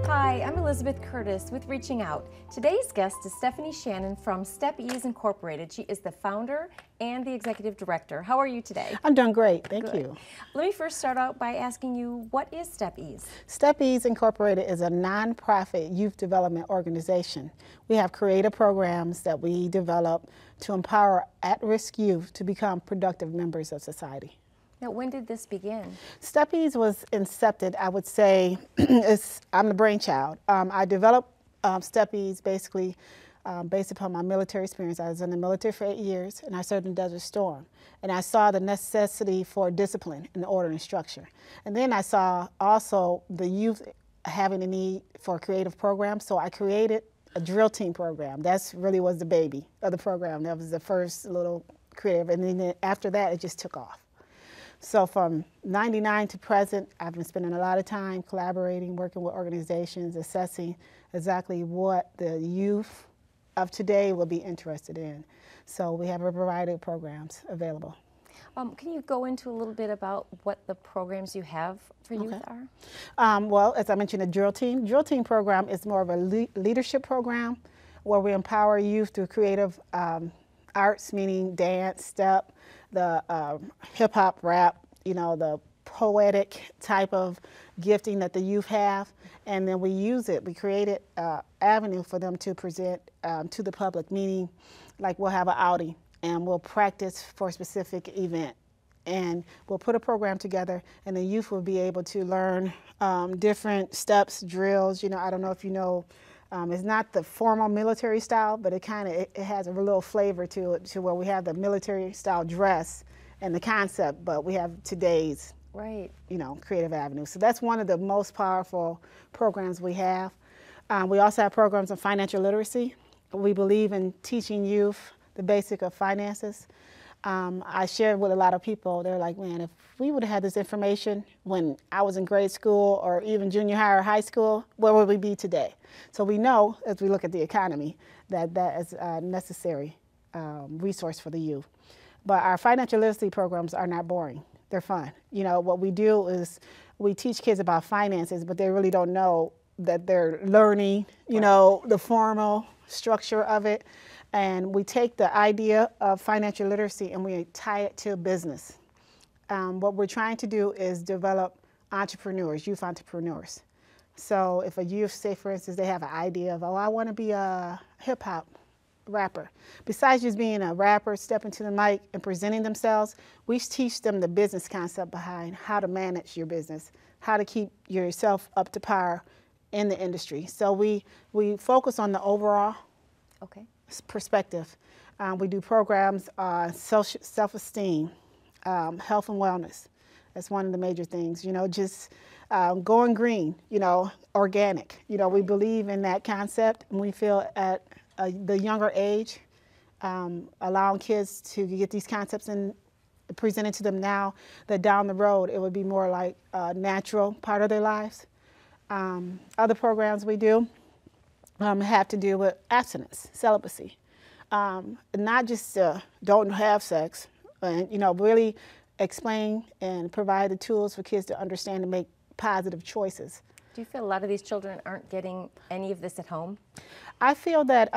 Hi, I'm Elizabeth Curtis with Reaching Out. Today's guest is Shannon from Stepeze Incorporated. She is the founder and the executive director. How are you today? I'm doing great, thank you. Let me first start out by asking you, what is Stepeze? Stepeze Incorporated is a nonprofit youth development organization. We have creative programs that we develop to empower at-risk youth to become productive members of society. Now, when did this begin? Stepeze was incepted, I would say, I'm the brainchild. I developed Stepeze basically based upon my military experience. I was in the military for 8 years, and I served in Desert Storm. And I saw the necessity for discipline and order and structure. And then I saw also the youth having a need for creative programs, so I created a drill team program. That's really was the baby of the program. That was the first little creative, and then after that, it just took off. So from '99 to present, I've been spending a lot of time collaborating, working with organizations, assessing exactly what the youth of today will be interested in. So we have a variety of programs available. Can you go into a little bit about what the programs you have for youth are? Well, as I mentioned, the drill team program is more of a leadership program where we empower youth through creative arts, meaning dance, step, the hip-hop, rap, you know, the poetic type of gifting that the youth have, and then we use it. We created an avenue for them to present to the public, meaning like we'll have an outing and we'll practice for a specific event, and we'll put a program together, and the youth will be able to learn different steps, drills. You know, I don't know if you know, it's not the formal military style, but it has a little flavor to it, to where we have the military style dress and the concept, but we have today's you know, creative avenue. So that's one of the most powerful programs we have. We also have programs on financial literacy. We believe in teaching youth the basic of finances. I shared with a lot of people, they're like, man, if we would have had this information when I was in grade school or even junior high or high school, where would we be today? So we know, as we look at the economy, that that is a necessary resource for the youth. But our financial literacy programs are not boring. They're fun. You know, what we do is we teach kids about finances, but they really don't know that they're learning, you know, the formal structure of it. And we take the idea of financial literacy and we tie it to business. What we're trying to do is develop entrepreneurs, youth entrepreneurs. So if a youth, say for instance, they have an idea of, oh, I want to be a hip hop rapper. Besides just being a rapper, stepping to the mic and presenting themselves, we teach them the business concept behind how to manage your business, how to keep yourself up to par in the industry. So we focus on the overall perspective. We do programs on self-esteem, health and wellness. That's one of the major things, you know, just going green, you know, organic. You know, we believe in that concept, and we feel at the younger age, allowing kids to get these concepts and presented to them now, that down the road it would be more like a natural part of their lives. Other programs we do have to do with abstinence, celibacy. Not just don't have sex, and you know, really explain and provide the tools for kids to understand and make positive choices. Do you feel a lot of these children aren't getting any of this at home? I feel that,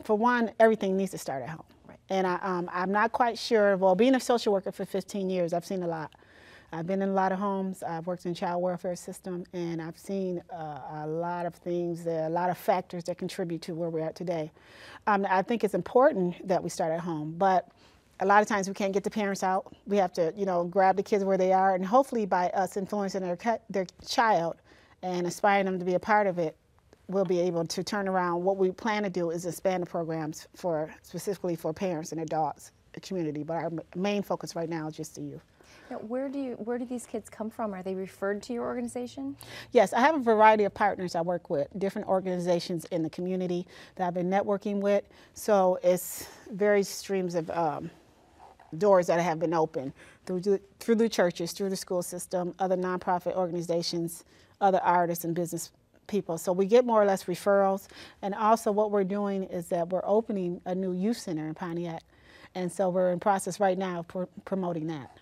for one, everything needs to start at home. And I'm not quite sure, well, being a social worker for 15 years, I've seen a lot. I've been in a lot of homes, I've worked in the child welfare system, and I've seen a lot of things, a lot of factors that contribute to where we're at today. I think it's important that we start at home, but a lot of times we can't get the parents out. We have to, you know, grab the kids where they are, and hopefully by us influencing their child and inspiring them to be a part of it, we'll be able to turn around. What we plan to do is expand the programs specifically for parents and adults, the community, but our main focus right now is just the youth. Now, where do these kids come from? Are they referred to your organization? Yes, I have a variety of partners I work with, different organizations in the community that I've been networking with. So it's various streams of doors that have been opened through the churches, through the school system, other nonprofit organizations, other artists and business people. So we get more or less referrals. And also what we're doing is that we're opening a new youth center in Pontiac. And so we're in process right now of promoting that.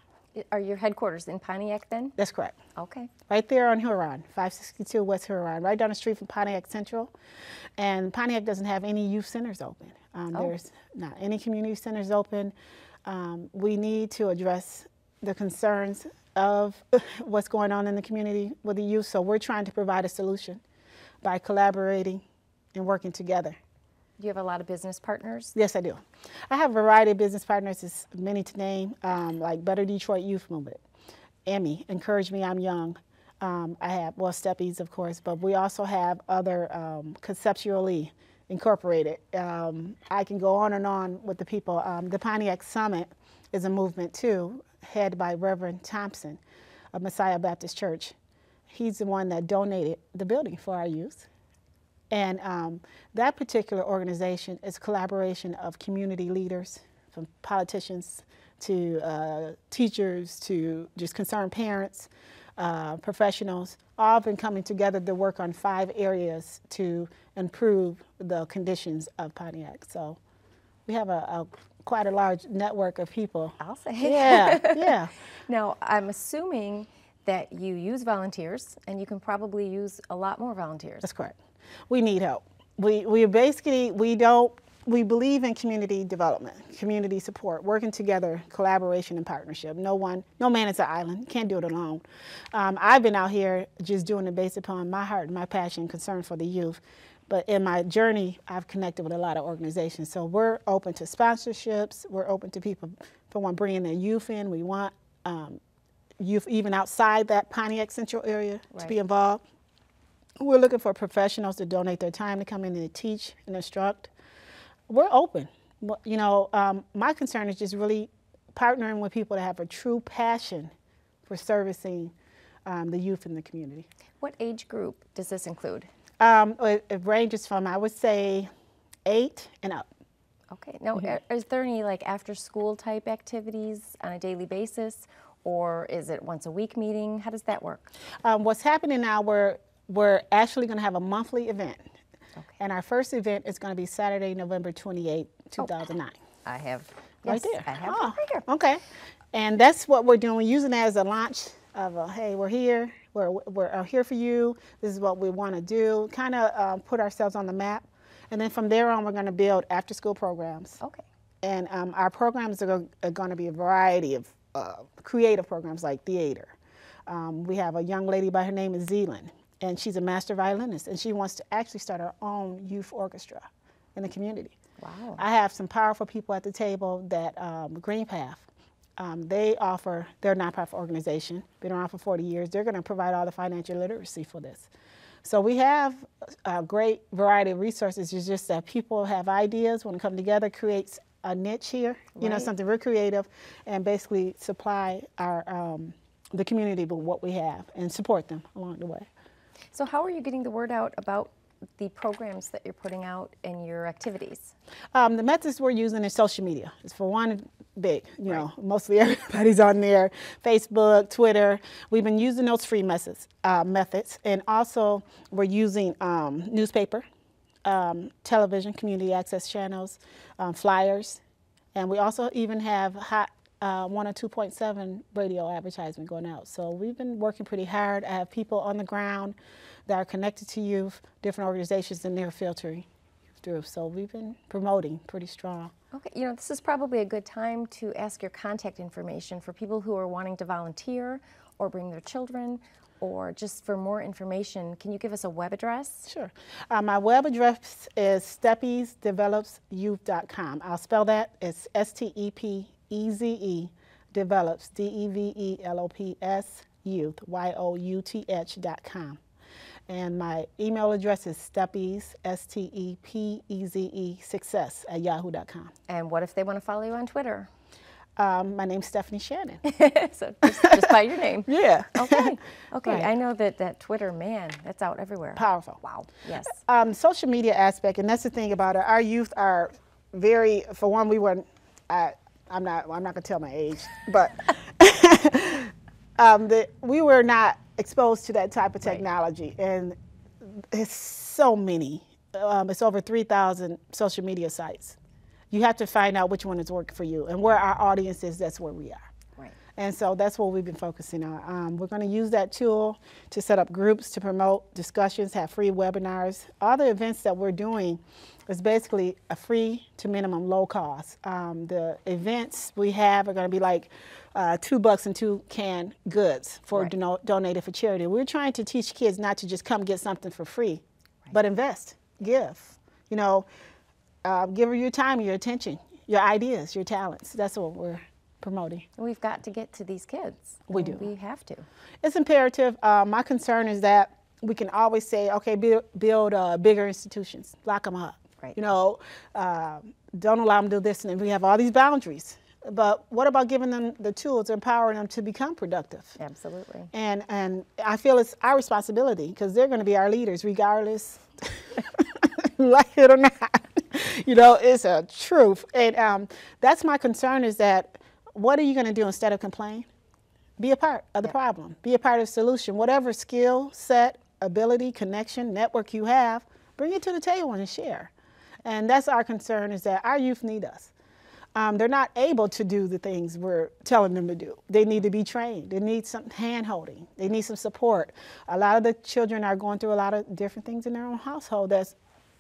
Are your headquarters in Pontiac then? That's correct. Okay. Right there on Huron, 562 West Huron, right down the street from Pontiac Central. And Pontiac doesn't have any youth centers open. There's not any community centers open. We need to address the concerns of what's going on in the community with the youth, so we're trying to provide a solution by collaborating and working together. Do you have a lot of business partners? Yes, I do. I have a variety of business partners, as many to name, like Better Detroit Youth Movement, Emmy, Encourage Me, I'm Young. I have, well, Stepeze, of course, but we also have other Conceptually Incorporated. I can go on and on with the people. The Pontiac Summit is a movement too, headed by Reverend Thompson of Messiah Baptist Church. He's the one that donated the building for our youth. And that particular organization is collaboration of community leaders, from politicians to teachers to just concerned parents, professionals, all been coming together to work on 5 areas to improve the conditions of Pontiac. So we have quite a large network of people. I'll say. Yeah, yeah. Now, I'm assuming that you use volunteers, and you can probably use a lot more volunteers. That's correct. We need help. We basically, we believe in community development, community support, working together, collaboration and partnership. No man is an island, can't do it alone. I've been out here just doing it based upon my heart and my passion and concern for the youth. But in my journey, I've connected with a lot of organizations. So we're open to sponsorships. We're open to people, for one, bringing their youth in. We want youth even outside that Pontiac Central area to be involved. We're looking for professionals to donate their time to come in and teach and instruct. We're open. You know, my concern is just really partnering with people that have a true passion for servicing the youth in the community. What age group does this include? It ranges from, I would say, 8 and up. Okay. Now, is there any like after-school type activities on a daily basis, or is it once a week meeting? How does that work? What's happening now, we're actually going to have a monthly event. Okay. And our first event is going to be Saturday, November 28, 2009. I have. Right Yes, there. I have it right here. Okay. And that's what we're doing. We're using that as a launch of, hey, we're here. We're here for you. This is what we want to do. Kind of put ourselves on the map. And then from there on, we're going to build after-school programs. Okay. And our programs are going to be a variety of creative programs like theater. We have a young lady by her name is Zealand, and she's a master violinist, and she wants to actually start her own youth orchestra in the community. Wow. I have some powerful people at the table that Green Path. They're a nonprofit organization. Been around for 40 years. They're going to provide all the financial literacy for this. So we have a great variety of resources. It's just that people have ideas, want to come together, create a niche here, you know, something real creative, and basically supply our the community with what we have and support them along the way. So how are you getting the word out about the programs that you're putting out and your activities? The methods we're using is social media. It's for one big, you know, mostly everybody's on there, Facebook, Twitter. We've been using those free methods, and also we're using newspaper, television, community access channels, flyers, and we also even have hot 102.7 radio advertisement going out. So we've been working pretty hard. I have people on the ground that are connected to youth, different organizations, and they're filtering through. So we've been promoting pretty strong. Okay, you know, this is probably a good time to ask your contact information for people who are wanting to volunteer or bring their children, or just for more information. Can you give us a web address? Sure. My web address is stepezedevelopsyouth.com. I'll spell that. It's STEPEZE develops, DEVELOPS youth, YOUTH.com. And my email address is Stepeze, STEPEZE, success @yahoo.com. And what if they want to follow you on Twitter? My name's Stephanie Shannon. So just by your name. Yeah. Okay. Okay. Right. I know that Twitter, man, that's out everywhere. Powerful. Wow. Yes. Social media aspect, and that's the thing about it. Our youth are very, for one, I'm not going to tell my age, but we were not exposed to that type of technology, and it's so many. It's over 3,000 social media sites. You have to find out which one is working for you, and where our audience is, that's where we are. Right. And so that's what we've been focusing on. We're going to use that tool to set up groups to promote discussions, have free webinars. All the events that we're doing is basically a free to minimum low cost. The events we have are going to be like $2 and 2 canned goods for donated for charity. We're trying to teach kids not to just come get something for free, but invest, give. You know, give her your time, your attention, your ideas, your talents. That's what we're promoting. We've got to get to these kids. We do. We have to. It's imperative. My concern is that we can always say, okay, build bigger institutions, lock them up. Right. You know, don't allow them to do this, and we have all these boundaries. But what about giving them the tools, empowering them to become productive? Absolutely. And I feel it's our responsibility because they're going to be our leaders regardless, like it or not. You know, it's a truth. And that's my concern is that what are you going to do instead of complain? Be a part of the problem. Be a part of the solution. Whatever skill, set, ability, connection, network you have, bring it to the table and share. And that's our concern is that our youth need us. They're not able to do the things we're telling them to do. They need to be trained. They need some hand-holding. They need some support. A lot of the children are going through a lot of different things in their own household that's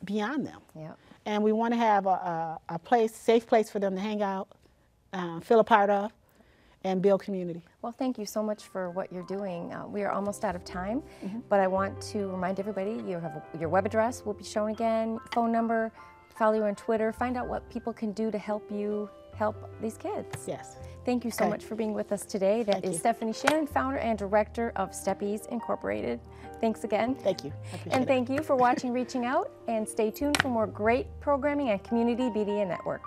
beyond them. Yeah. And we want to have a place, safe place for them to hang out, feel a part of, and build community. Well, thank you so much for what you're doing. We are almost out of time, but I want to remind everybody you have your web address will be shown again, phone number, follow you on Twitter, find out what people can do to help you help these kids. Yes. Thank you so much for being with us today. That is Stephanie Shannon, founder and director of Stepeze Incorporated. Thanks again. Thank you. I appreciate and it. thank you for watching Reaching Out, and stay tuned for more great programming on Community Media Network.